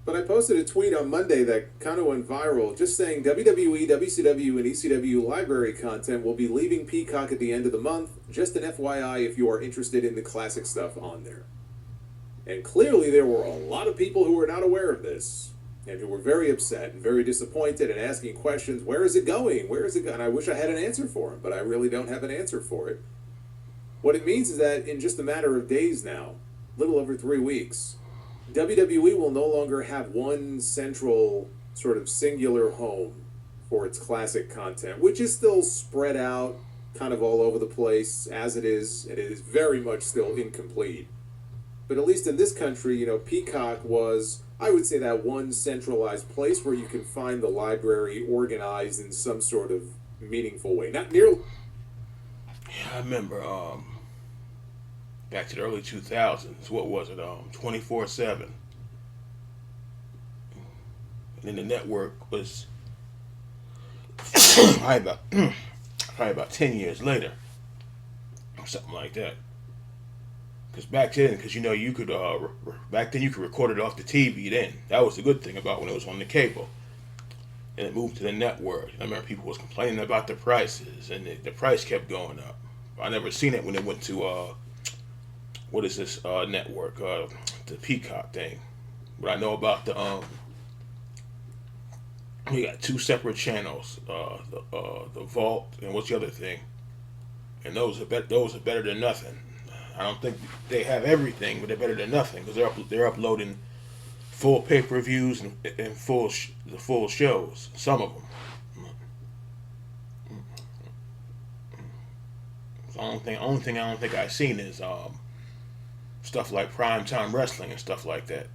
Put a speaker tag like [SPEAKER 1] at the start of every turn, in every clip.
[SPEAKER 1] But I posted a tweet on Monday that kind of went viral, just saying WWE, WCW, and ECW library content will be leaving Peacock at the end of the month. Just an FYI if you are interested in the classic stuff on there. And clearly there were a lot of people who were not aware of this and who were very upset and very disappointed and asking questions. Where is it going? Where is it going? And I wish I had an answer for it, but I really don't have an answer for it. What it means is that in just a matter of days now, little over 3 weeks, WWE will no longer have one central sort of singular home for its classic content, which is still spread out kind of all over the place as it is, and it is very much still incomplete. But at least in this country, Peacock was, I would say, that one centralized place where you can find the library organized in some sort of meaningful way. Not nearly.
[SPEAKER 2] Yeah, I remember back to the early 2000s, what was it, 24/7. And then the network was probably about 10 years later, or something like that. Because back then, you could, back then you could record it off the TV then. That was the good thing about when it was on the cable. And it moved to the network. I remember people was complaining about the prices, and the price kept going up. I never seen it when it went to, what is this network, the Peacock thing. But I know about we got two separate channels, the Vault and what's the other thing, and those are better than nothing. I don't think they have everything, but they're better than nothing because they're uploading full pay-per-views and the full shows. Some of them. The only thing I don't think I've seen is stuff like primetime wrestling and stuff like that.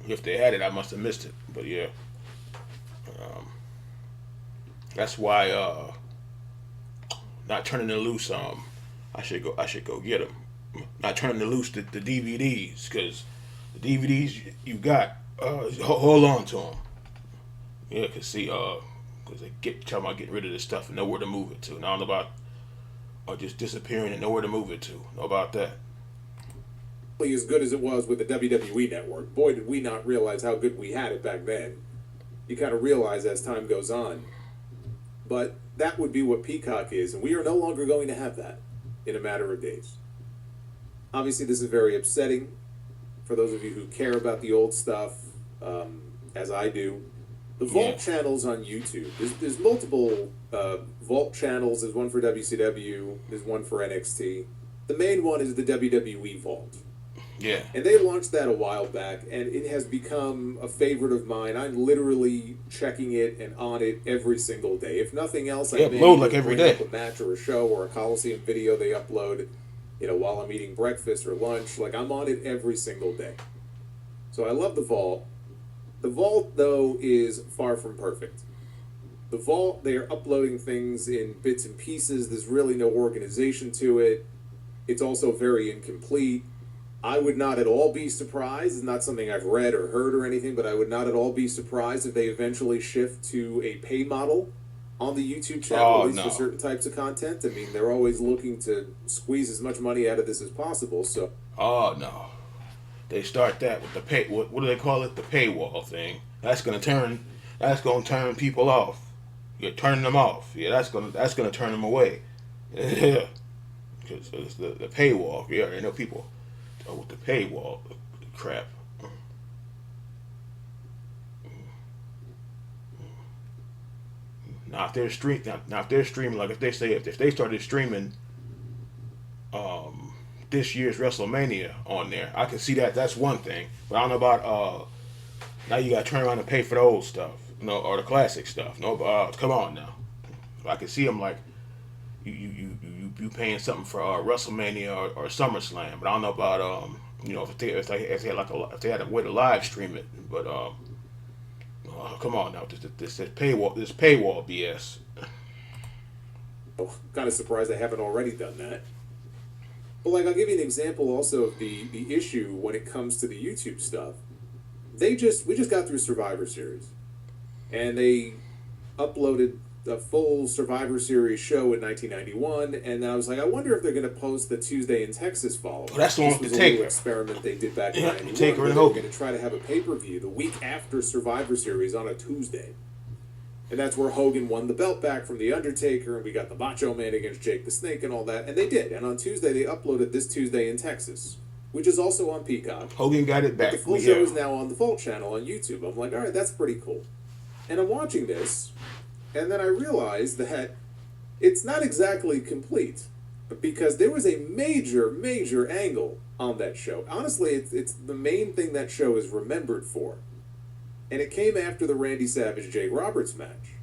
[SPEAKER 2] If they had it, I must have missed it. But yeah, that's why not turning it loose. I should go get them. Not turning it loose the DVDs, because the DVDs you got, hold on to them. Yeah, cause they talking about getting rid of this stuff and nowhere to move it to. Now about just disappearing and nowhere to move it to. Know about that?
[SPEAKER 1] As good as it was with the WWE network. Boy, did we not realize how good we had it back then. You kind of realize as time goes on. But that would be what Peacock is, and we are no longer going to have that in a matter of days. Obviously, this is very upsetting for those of you who care about the old stuff, as I do. The Vault channels on YouTube, there's multiple Vault channels. There's one for WCW, there's one for NXT. The main one is the WWE Vault.
[SPEAKER 2] Yeah.
[SPEAKER 1] And they launched that a while back, and it has become a favorite of mine. I'm literally checking it and on it every single day. If nothing else, I
[SPEAKER 2] upload like every day.
[SPEAKER 1] A match or a show or a Coliseum video they upload, while I'm eating breakfast or lunch. Like, I'm on it every single day. So I love the Vault. The Vault, though, is far from perfect. The Vault, they are uploading things in bits and pieces. There's really no organization to it. It's also very incomplete. I would not at all be surprised, it's not something I've read or heard or anything, but I would not at all be surprised if they eventually shift to a pay model on the YouTube channel, at least for certain types of content. I mean, they're always looking to squeeze as much money out of this as possible, so...
[SPEAKER 2] Oh, no. They start that with the pay... What do they call it? The paywall thing. That's gonna turn people off. You're turning them off. Yeah, that's gonna turn them away. Yeah. Because it's the paywall. Yeah, I know people... with the paywall crap. Now if they're streaming, like if they started streaming this year's WrestleMania on there, I can see that. That's one thing. But I don't know about now you gotta turn around and pay for the old stuff, or the classic stuff. No, come on now. I can see them like you paying something for WrestleMania or SummerSlam, but I don't know about if they had a way to live stream it. But come on now, this paywall BS.
[SPEAKER 1] I'm kind of surprised they haven't already done that. But I'll give you an example also of the issue when it comes to the YouTube stuff. We just got through Survivor Series, and they uploaded a full Survivor Series show in 1991, and I was like, I wonder if they're going to post the Tuesday in Texas follow.
[SPEAKER 2] Oh, that's the one
[SPEAKER 1] This
[SPEAKER 2] with
[SPEAKER 1] was
[SPEAKER 2] the
[SPEAKER 1] a little
[SPEAKER 2] Taker.
[SPEAKER 1] experiment they did back in
[SPEAKER 2] Yeah,
[SPEAKER 1] '91.
[SPEAKER 2] Taker and
[SPEAKER 1] They were
[SPEAKER 2] Hogan.
[SPEAKER 1] going to try to have a pay-per-view the week after Survivor Series on a Tuesday. And that's where Hogan won the belt back from The Undertaker, and we got the Macho Man against Jake the Snake and all that. And they did. And on Tuesday, they uploaded This Tuesday in Texas, which is also on Peacock.
[SPEAKER 2] Hogan got it back.
[SPEAKER 1] But the full show is now on the Vault channel on YouTube. I'm like, all right, that's pretty cool. And I'm watching this, and then I realized that it's not exactly complete, because there was a major, major angle on that show. Honestly, it's the main thing that show is remembered for. And it came after the Randy Savage-Jake Roberts match.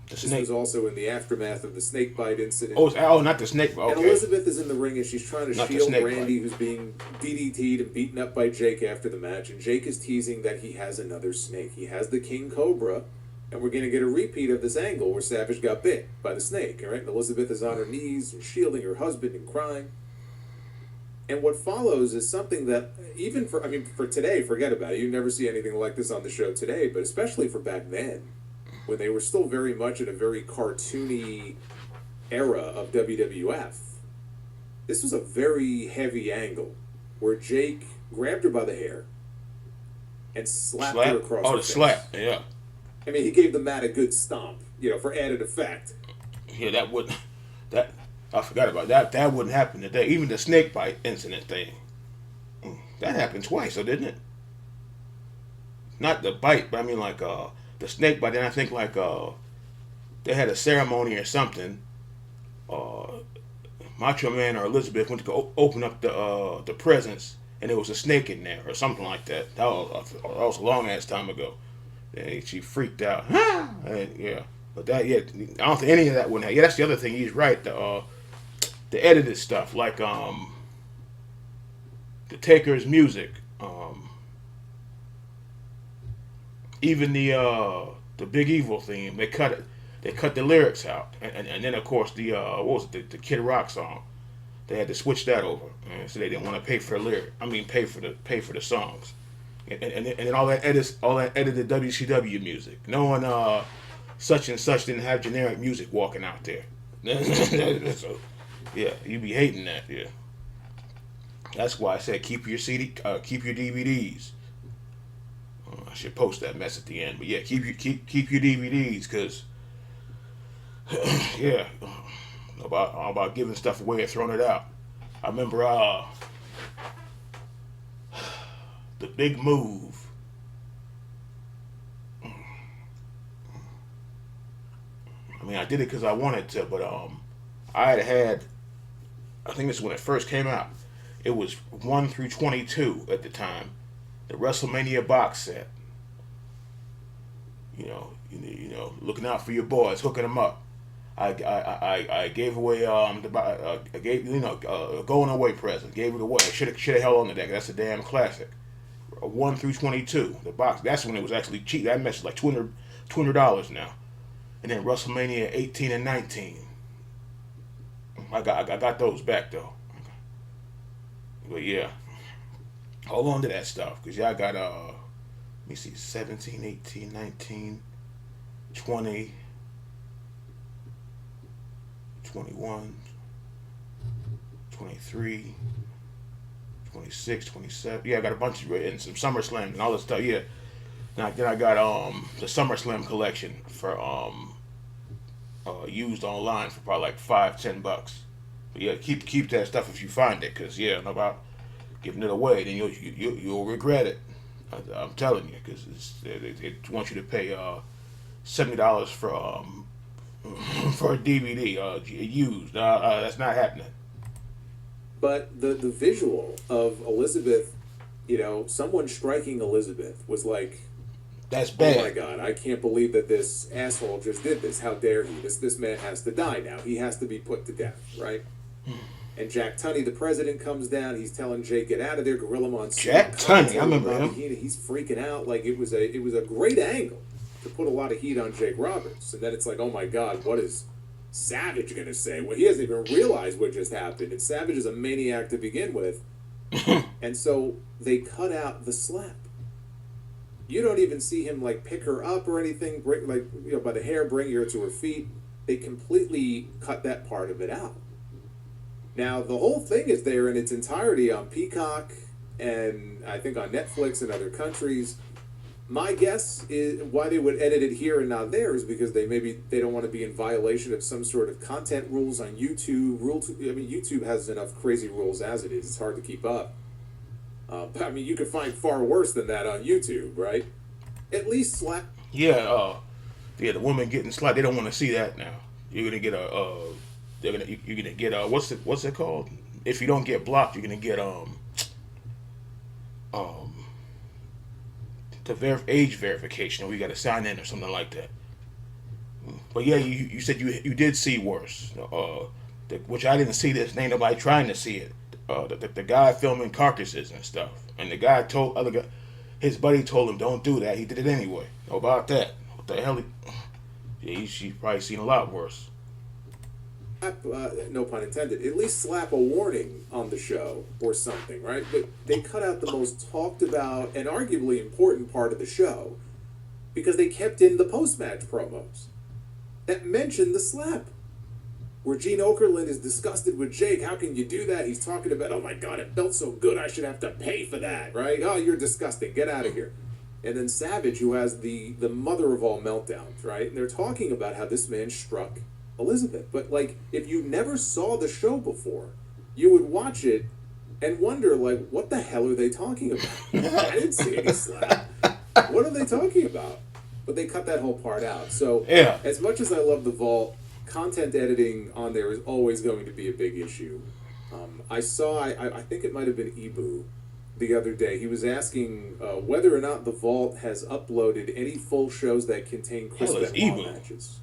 [SPEAKER 1] This was also in the aftermath of the snake bite incident.
[SPEAKER 2] Oh, not the snake bite. Okay.
[SPEAKER 1] And Elizabeth is in the ring, and she's trying to
[SPEAKER 2] Not the
[SPEAKER 1] shield
[SPEAKER 2] snake
[SPEAKER 1] Randy,
[SPEAKER 2] bite.
[SPEAKER 1] who's being DDT'd and beaten up by Jake after the match. And Jake is teasing that he has another snake. He has the King Cobra, and we're going to get a repeat of this angle where Savage got bit by the snake. All right? And Elizabeth is on her knees and shielding her husband and crying. And what follows is something that, even for today, forget about it. You never see anything like this on the show today, but especially for back then, when they were still very much in a very cartoony era of WWF. This was a very heavy angle where Jake grabbed her by the hair and slapped her across
[SPEAKER 2] Oh,
[SPEAKER 1] the
[SPEAKER 2] the
[SPEAKER 1] face.
[SPEAKER 2] slap. Yeah.
[SPEAKER 1] I mean, he gave the mat a good stomp, for added effect.
[SPEAKER 2] Yeah, that wouldn't. That I forgot about that. That wouldn't happen today. Even the snake bite incident thing. That happened twice, though, didn't it? Not the bite, but I mean like the snake bite. Then I think like they had a ceremony or something. Macho Man or Elizabeth went to go open up the presents, and there was a snake in there or something like that. That was a long ass time ago. And she freaked out. And, yeah. But that, yeah, I don't think any of that wouldn't happen. Yeah, that's the other thing. He's right. The edited stuff, like the Taker's music, even the Big Evil theme. They cut it. They cut the lyrics out, and then of course the what was it, the Kid Rock song. They had to switch that over, and so they didn't want to pay for the lyric. Pay for the songs, and then all that edited WCW music. No one such and such didn't have generic music walking out there. So, yeah, you be hating that, yeah. That's why I said keep your keep your DVDs. I should post that mess at the end, but yeah, keep your DVDs, because yeah, about giving stuff away or throwing it out. I remember the Big Move. I did it because I wanted to, but I had, I think this is when it first came out. It was 1 through 22 at the time, the WrestleMania box set. Looking out for your boys, hooking them up. I gave away I gave a going away present. Gave it away. Should have held on to that. That's a damn classic. 1 through 22, the box. That's when it was actually cheap. That mess is like $200 now. And then WrestleMania 18 and 19. I got those back though. But yeah, hold on to that stuff, because y'all got let me see, 17, 18, 19, 20, 21, 23, 26, 27. Yeah, I got a bunch of and some SummerSlam and all this stuff. Yeah. Then I got the SummerSlam collection for used online for probably like $5-10. But yeah, keep that stuff if you find it, because yeah, about giving it away, then you'll regret it. I'm telling you, because it wants you to pay $70 for a DVD used. That's not happening.
[SPEAKER 1] But the visual of Elizabeth, someone striking Elizabeth was like,
[SPEAKER 2] that's bad.
[SPEAKER 1] Oh my God, I can't believe that this asshole just did this. How dare he? This man has to die now. He has to be put to death, right? And Jack Tunney, the president, comes down. He's telling Jake, get out of there. Gorilla Monsoon.
[SPEAKER 2] Jack Tunney, I remember him.
[SPEAKER 1] He's freaking out. Like, it was a great angle to put a lot of heat on Jake Roberts. And then it's like, oh my God, what is Savage going to say? Well, he hasn't even realized what just happened. And Savage is a maniac to begin with. And so they cut out the slap. You don't even see him like pick her up or anything, by the hair, bring her to her feet. they completely cut that part of it out. Now, the whole thing is there in its entirety on Peacock and I think on Netflix and other countries. My guess is why they would edit it here and not there is because they don't want to be in violation of some sort of content rules on YouTube. YouTube has enough crazy rules as it is. It's hard to keep up. You could find far worse than that on YouTube, right? At least slap.
[SPEAKER 2] Yeah, the woman getting slapped. They don't want to see that now. You're gonna get you're gonna get what's it called? If you don't get blocked, you're gonna get age verification, or you got to sign in or something like that. But yeah, you said you did see worse, which I didn't see this. Ain't nobody trying to see it. The guy filming carcasses and stuff, and the guy told other guy, his buddy told him don't do that. He did it anyway. How about that? What the hell? She's probably seen a lot worse.
[SPEAKER 1] No pun intended, at least slap a warning on the show or something, right? But they cut out the most talked about and arguably important part of the show because they kept in the post-match promos that mentioned the slap. Where Gene Okerlund is disgusted with Jake. How can you do that? He's talking about, oh my God, it felt so good, I should have to pay for that, right? Oh, you're disgusting, get out of here. And then Savage, who has the mother of all meltdowns, right? And they're talking about how this man struck Elizabeth. But like, if you never saw the show before, you would watch it and wonder, like, what the hell are they talking about? I didn't see any slap. What are they talking about? But they cut that whole part out. So,
[SPEAKER 2] yeah.
[SPEAKER 1] As much as I love the Vault, content editing on there is always going to be a big issue. I think it might have been Ibu the other day. He was asking whether or not the Vault has uploaded any full shows that contain Chris Benoit matches.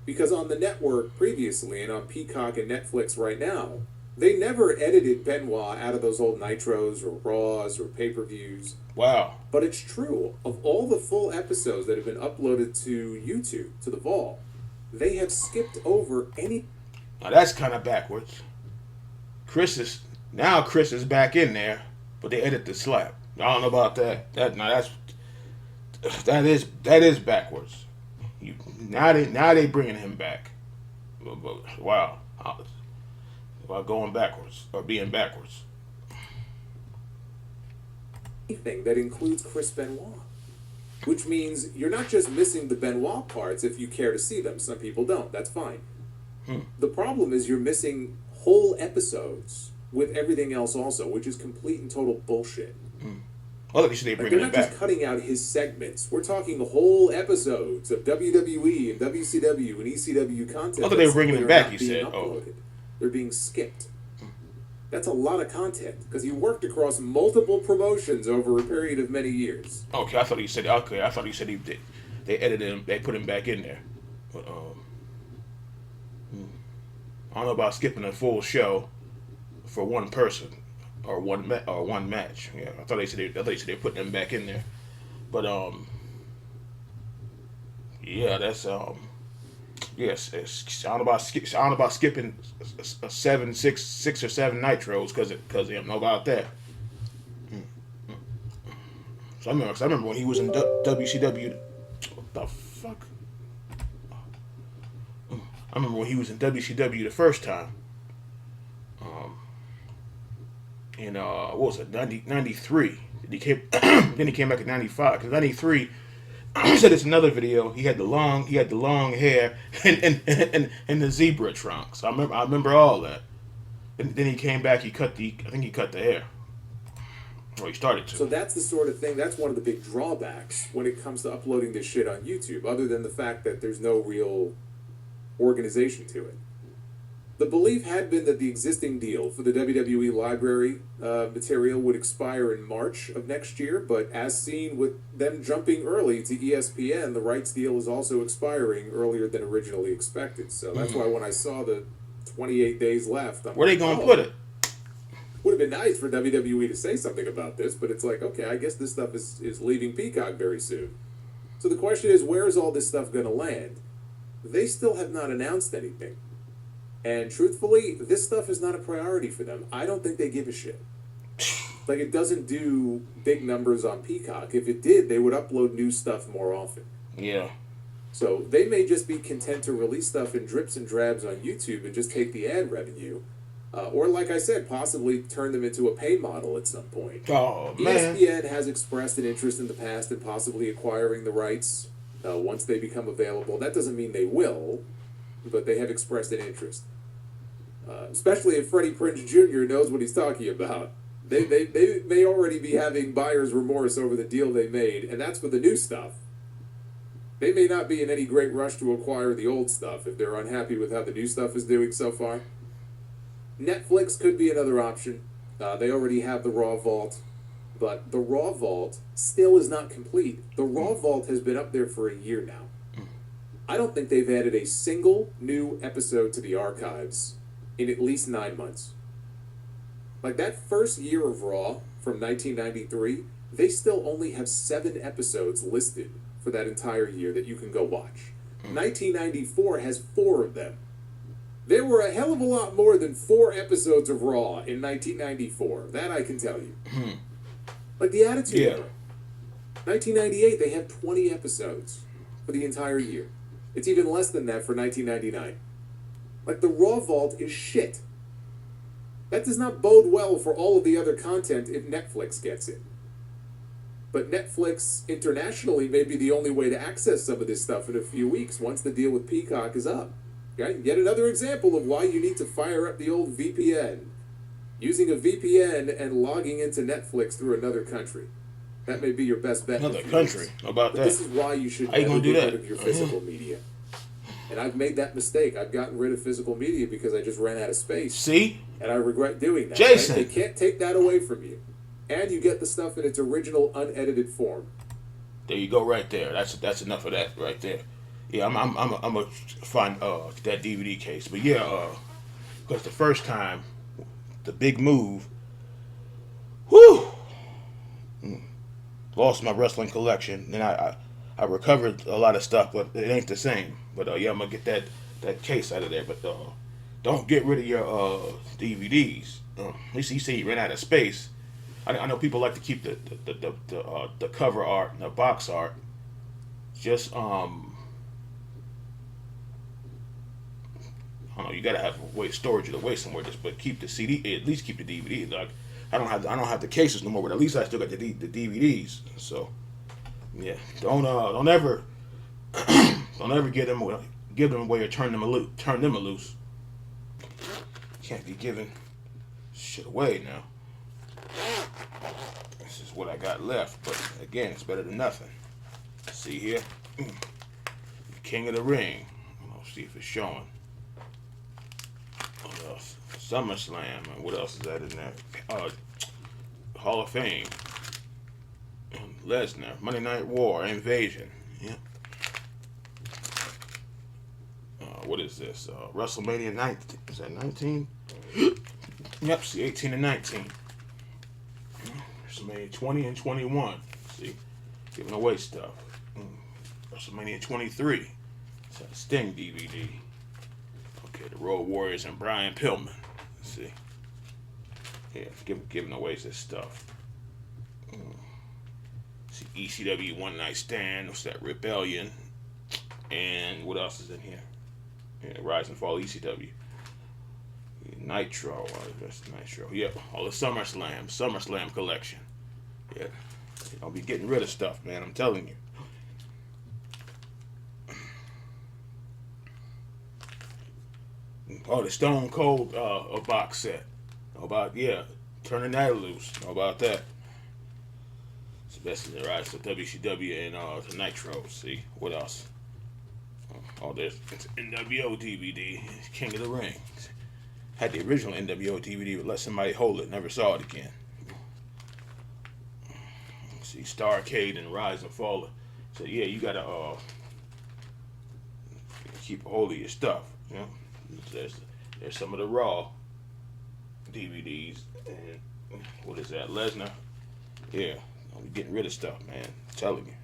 [SPEAKER 1] Because on the network previously and on Peacock and Netflix right now, they never edited Benoit out of those old Nitros or Raws or pay-per-views.
[SPEAKER 2] Wow.
[SPEAKER 1] But it's true. Of all the full episodes that have been uploaded to YouTube, to the Vault, they have skipped over any...
[SPEAKER 2] Now that's kind of backwards. Chris is back in there, but they edit the slap. I don't know about that. That is backwards. Now they bringing him back. But wow, about going backwards or being backwards.
[SPEAKER 1] Anything that includes Chris Benoit, which means you're not just missing the Benoit parts if you care to see them. Some people don't. That's fine. The problem is you're missing whole episodes with everything else also, which is complete and total bullshit.
[SPEAKER 2] Well, they bring
[SPEAKER 1] they're
[SPEAKER 2] it
[SPEAKER 1] not
[SPEAKER 2] back.
[SPEAKER 1] Just cutting out his segments. We're talking whole episodes of WWE and WCW and ECW content.
[SPEAKER 2] I thought they were bringing it back, you said.
[SPEAKER 1] They're being skipped. That's a lot of content because he worked across multiple promotions over a period of many years.
[SPEAKER 2] Okay, I thought he said he did. They edited him. They put him back in there. But I don't know about skipping a full show for one person or one match. Yeah, I thought they said they were putting him back in there. But yeah, that's yes. I don't know about skipping six or seven nitros because I don't know about that. So I remember when he was in WCW. What the fuck? I remember when he was in WCW the first time. In what was it, 93? He came, then he came back in 95. Because 93, he said it's another video. He had the long hair and the zebra trunks. I remember all that. And then he came back. I think he cut the hair. Or he started to.
[SPEAKER 1] So that's the sort of thing. That's one of the big drawbacks when it comes to uploading this shit on YouTube. Other than the fact that there's no real organization to it. The belief had been that the existing deal for the WWE library material would expire in March of next year, but as seen with them jumping early to ESPN, the rights deal is also expiring earlier than originally expected. So that's why when I saw the 28 days left,
[SPEAKER 2] where they going to put it?
[SPEAKER 1] Would have been nice for WWE to say something about this, but it's like, okay, I guess this stuff is leaving Peacock very soon. So the question is, where is all this stuff going to land? They still have not announced anything. And truthfully, this stuff is not a priority for them. I don't think they give a shit. Like, it doesn't do big numbers on Peacock. If it did, they would upload new stuff more often.
[SPEAKER 2] Yeah.
[SPEAKER 1] So they may just be content to release stuff in drips and drabs on YouTube and just take the ad revenue. Or, like I said, possibly turn them into a pay model at some point.
[SPEAKER 2] Oh, man.
[SPEAKER 1] ESPN has expressed an interest in the past in possibly acquiring the rights once they become available. That doesn't mean they will, but they have expressed an interest. Especially if Freddie Prinze Jr. knows what he's talking about. They may already be having buyer's remorse over the deal they made, and that's for the new stuff. They may not be in any great rush to acquire the old stuff if they're unhappy with how the new stuff is doing so far. Netflix could be another option. They already have the Raw Vault, but the Raw Vault still is not complete. The Raw Vault has been up there for a year now. I don't think they've added a single new episode to the archives in at least 9 months. Like that first year of Raw from 1993, they still only have 7 episodes listed for that entire year that you can go watch. 1994 has 4 of them. There were a hell of a lot more than 4 episodes of Raw in 1994. That I can tell you. Like the Attitude Era. 1998, they have 20 episodes for the entire year. It's even less than that for 1999. Like the Raw Vault is shit. That does not bode well for all of the other content if Netflix gets it. But Netflix internationally may be the only way to access some of this stuff in a few weeks once the deal with Peacock is up. Okay? Yet another example of why you need to fire up the old VPN. Using a VPN and logging into Netflix through another country. That may be your best bet.
[SPEAKER 2] Another country? How about that?
[SPEAKER 1] This is why you should never get rid of your physical media. And I've made that mistake. I've gotten rid of physical media because I just ran out of space.
[SPEAKER 2] See?
[SPEAKER 1] And I regret doing that.
[SPEAKER 2] Jason!
[SPEAKER 1] Right? They can't take that away from you. And you get the stuff in its original, unedited form.
[SPEAKER 2] There you go, right there. That's enough of that right there. Yeah, I'm gonna find that DVD case. But yeah, because the first time, the big move, whew, lost my wrestling collection. Then I recovered a lot of stuff, but it ain't the same. But yeah, I'm gonna get that case out of there. But don't get rid of your DVDs. At least he said he ran out of space. I know people like to keep the cover art and the box art. Just I don't know. You gotta have a way storage it away somewhere. But keep the CD. At least keep the DVD. Like I don't have the cases no more. But at least I still got the DVDs. So yeah, don't ever give them away or turn them loose. Can't be giving shit away now. This is what I got left, but again, it's better than nothing. See here, King of the Ring. Let's see if it's showing. What else? SummerSlam, and what else is that in there? Hall of Fame, Lesnar, Monday Night War, Invasion. Yeah. What is this? WrestleMania 19. Is that 19? Yep. See, 18 and 19. WrestleMania 20 and 21. See, giving away stuff. WrestleMania 23. It's a Sting DVD. Okay, the Road Warriors and Brian Pillman. See, yeah, giving away this stuff. See, ECW One Night Stand. What's that? Rebellion. And what else is in here? Yeah, Rise and Fall ECW. Nitro. That's Nitro. Yep. All the SummerSlam collection. Yeah. I'll be getting rid of stuff, man. I'm telling you. Oh, the Stone Cold a box set. How about, yeah, turning that loose. How about that? It's the best of the Rise of WCW and the Nitro. See, what else? Oh, there's NWO DVD, King of the Ring. Had the original NWO DVD, but let somebody hold it. Never saw it again. See, Starrcade and Rise and Fall. So yeah, you gotta keep a hold of your stuff. You know, there's some of the Raw DVDs. And what is that? Lesnar. Yeah, I'm getting rid of stuff, man. I'm telling you.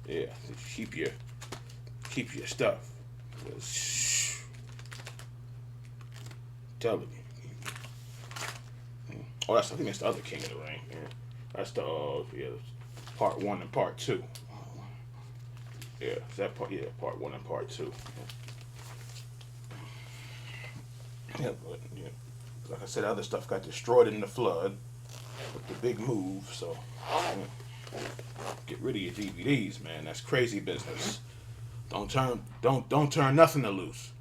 [SPEAKER 2] Yeah, keep your stuff. Telling you. Oh, I think that's the other King of the Ring. Yeah. That's the part 1 and part 2. Yeah, is that part? Yeah, part 1 and part 2. Yeah, but yeah, like I said, other stuff got destroyed in the flood with the big move. So get rid of your DVDs, man. That's crazy business. Don't turn nothing to loose.